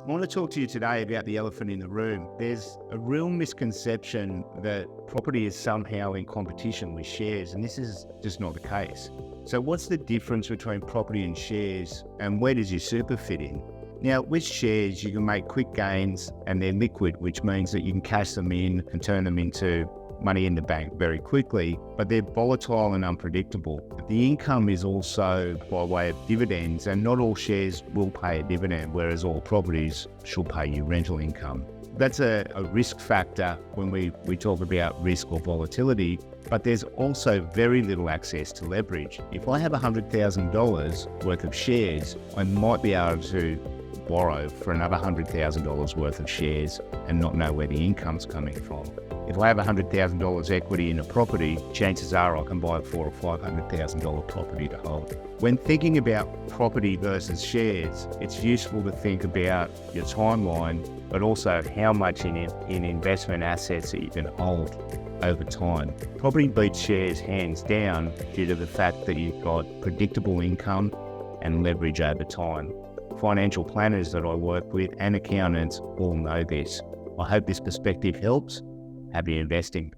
I want to talk to you today about the elephant in the room. There's a real misconception that property is somehow in competition with shares, and this is just not the case. So what's the difference between property and shares, and where does your super fit in? Now, with shares, you can make quick gains and they're liquid, which means that you can cash them in and turn them into money in the bank very quickly, but they're volatile and unpredictable. The income is also by way of dividends, and not all shares will pay a dividend, whereas all properties should pay you rental income. That's a risk factor when we talk about risk or volatility, but there's also very little access to leverage. If I have $100,000 worth of shares, I might be able to borrow for another $100,000 worth of shares and not know where the income's coming from. If I have $100,000 equity in a property, chances are I can buy a $400,000 or $500,000 property to hold. When thinking about property versus shares, it's useful to think about your timeline, but also how much in investment assets that you can hold over time. Property beats shares hands down due to the fact that you've got predictable income and leverage over time. Financial planners that I work with and accountants all know this. I hope this perspective helps. Happy investing.